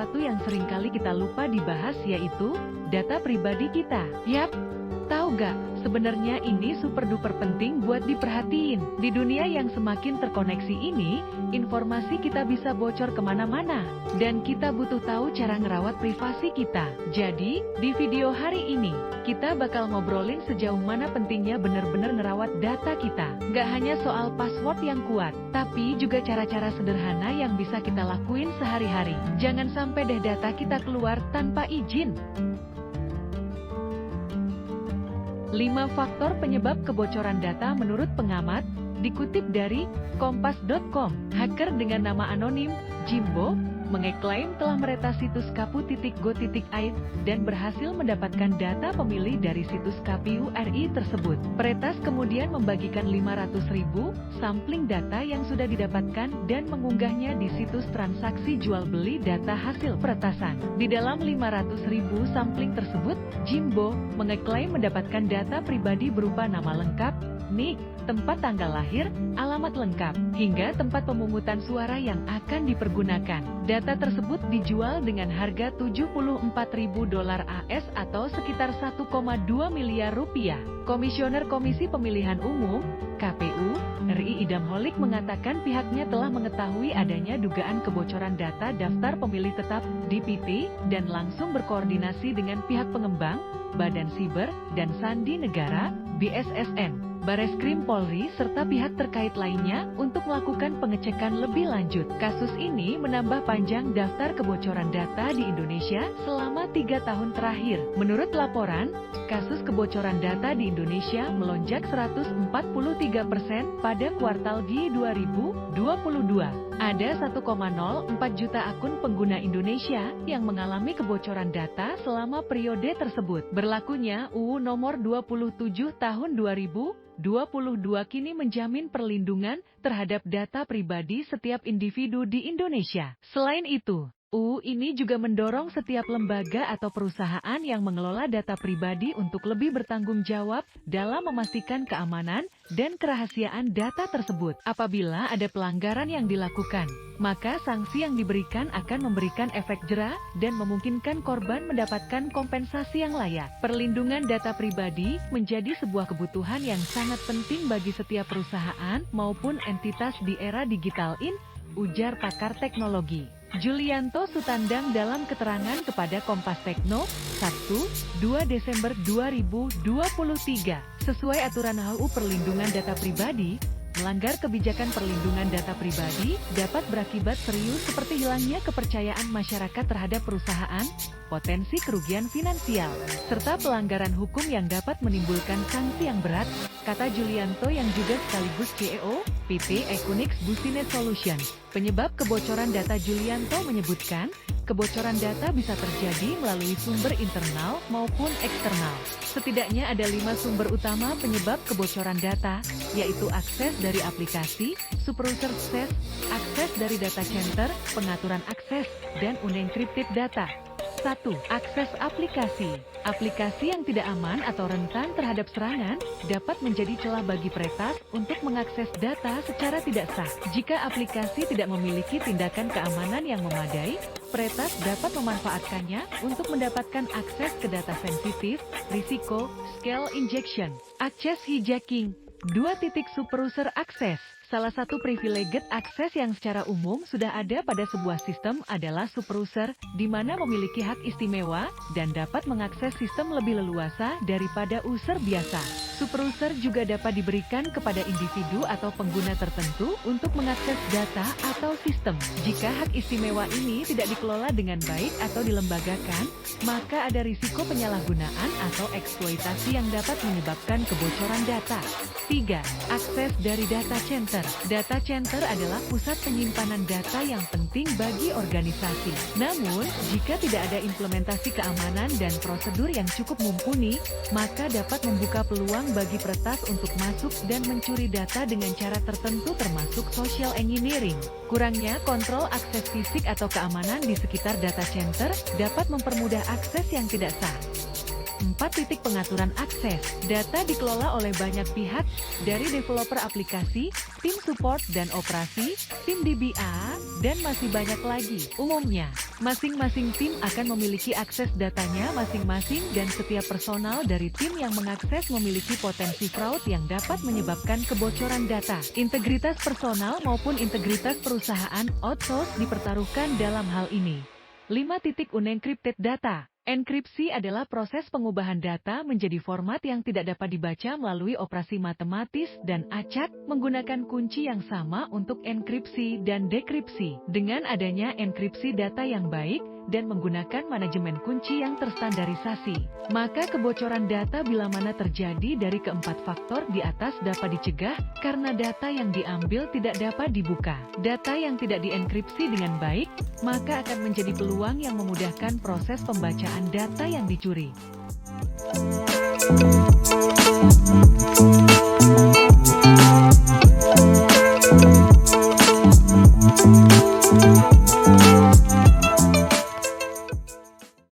sesuatu yang seringkali kita lupa dibahas, yaitu data pribadi kita. Yap, tahu gak? Sebenarnya ini super duper penting buat diperhatiin. Di dunia yang semakin terkoneksi ini, informasi kita bisa bocor kemana-mana. Dan kita butuh tahu cara ngerawat privasi kita. Jadi, di video hari ini, kita bakal ngobrolin sejauh mana pentingnya bener-bener ngerawat data kita. Gak hanya soal password yang kuat, tapi juga cara-cara sederhana yang bisa kita lakuin sehari-hari. Jangan sampai deh data kita keluar tanpa izin. 5 faktor penyebab kebocoran data menurut pengamat, dikutip dari kompas.com. Hacker dengan nama anonim, Jimbo, mengeklaim telah meretas situs kapu.go.id dan berhasil mendapatkan data pemilih dari situs KPU RI tersebut. Peretas kemudian membagikan 500.000 sampling data yang sudah didapatkan dan mengunggahnya di situs transaksi jual beli data hasil peretasan. Di dalam 500.000 sampling tersebut, Jimbo mengeklaim mendapatkan data pribadi berupa nama lengkap, nik, tempat tanggal lahir, alamat lengkap, hingga tempat pemungutan suara yang akan dipergunakan. Data tersebut dijual dengan harga $74.000 AS atau sekitar 1,2 miliar rupiah. Komisioner Komisi Pemilihan Umum, KPU, RI Idam Holik mengatakan pihaknya telah mengetahui adanya dugaan kebocoran data daftar pemilih tetap (DPT) dan langsung berkoordinasi dengan pihak pengembang, Badan Siber dan Sandi Negara, BSSN. Bareskrim Polri serta pihak terkait lainnya untuk melakukan pengecekan lebih lanjut. Kasus ini menambah panjang daftar kebocoran data di Indonesia selama 3 tahun terakhir. Menurut laporan, kasus kebocoran data di Indonesia melonjak 143% pada kuartal G 2022. Ada 1,04 juta akun pengguna Indonesia yang mengalami kebocoran data selama periode tersebut. Berlakunya UU Nomor 27 Tahun 2022 kini menjamin perlindungan terhadap data pribadi setiap individu di Indonesia. Selain itu, UU ini juga mendorong setiap lembaga atau perusahaan yang mengelola data pribadi untuk lebih bertanggung jawab dalam memastikan keamanan dan kerahasiaan data tersebut. Apabila ada pelanggaran yang dilakukan, maka sanksi yang diberikan akan memberikan efek jera dan memungkinkan korban mendapatkan kompensasi yang layak. Perlindungan data pribadi menjadi sebuah kebutuhan yang sangat penting bagi setiap perusahaan maupun entitas di era digital ini, ujar pakar teknologi Julianto Sutandang dalam keterangan kepada Kompas Tekno, 1-2 Desember 2023. Sesuai aturan HU Perlindungan Data Pribadi, melanggar kebijakan perlindungan data pribadi dapat berakibat serius seperti hilangnya kepercayaan masyarakat terhadap perusahaan, potensi kerugian finansial, serta pelanggaran hukum yang dapat menimbulkan sanksi yang berat, kata Julianto yang juga sekaligus CEO, PT Equinix Business Solutions. Penyebab kebocoran data Julianto menyebutkan, kebocoran data bisa terjadi melalui sumber internal maupun eksternal. Setidaknya ada 5 sumber utama penyebab kebocoran data, yaitu akses dari aplikasi, superuser akses dari data center, pengaturan akses, dan unencrypted data. 1. Akses aplikasi. Aplikasi yang tidak aman atau rentan terhadap serangan dapat menjadi celah bagi peretas untuk mengakses data secara tidak sah. Jika aplikasi tidak memiliki tindakan keamanan yang memadai, peretas dapat memanfaatkannya untuk mendapatkan akses ke data sensitif, risiko, scale injection, access hijacking. 2. Superuser akses. Salah satu privileged akses yang secara umum sudah ada pada sebuah sistem adalah superuser, di mana memiliki hak istimewa dan dapat mengakses sistem lebih leluasa daripada user biasa. Superuser juga dapat diberikan kepada individu atau pengguna tertentu untuk mengakses data atau sistem. Jika hak istimewa ini tidak dikelola dengan baik atau dilembagakan, maka ada risiko penyalahgunaan atau eksploitasi yang dapat menyebabkan kebocoran data. 3. Akses dari data center. Data center adalah pusat penyimpanan data yang penting bagi organisasi. Namun, jika tidak ada implementasi keamanan dan prosedur yang cukup mumpuni, maka dapat membuka peluang bagi peretas untuk masuk dan mencuri data dengan cara tertentu termasuk social engineering. Kurangnya kontrol akses fisik atau keamanan di sekitar data center dapat mempermudah akses yang tidak sah. 4 titik pengaturan akses. Data dikelola oleh banyak pihak, dari developer aplikasi, tim support dan operasi, tim DBA, dan masih banyak lagi. Umumnya, masing-masing tim akan memiliki akses datanya masing-masing dan setiap personal dari tim yang mengakses memiliki potensi fraud yang dapat menyebabkan kebocoran data. Integritas personal maupun integritas perusahaan outsource dipertaruhkan dalam hal ini. 5 titik unencrypted data. Enkripsi adalah proses pengubahan data menjadi format yang tidak dapat dibaca melalui operasi matematis dan acak menggunakan kunci yang sama untuk enkripsi dan dekripsi. Dengan adanya enkripsi data yang baik dan menggunakan manajemen kunci yang terstandarisasi, maka kebocoran data bila mana terjadi dari keempat faktor di atas dapat dicegah karena data yang diambil tidak dapat dibuka. Data yang tidak dienkripsi dengan baik, maka akan menjadi peluang yang memudahkan proses pembacaan data yang dicuri.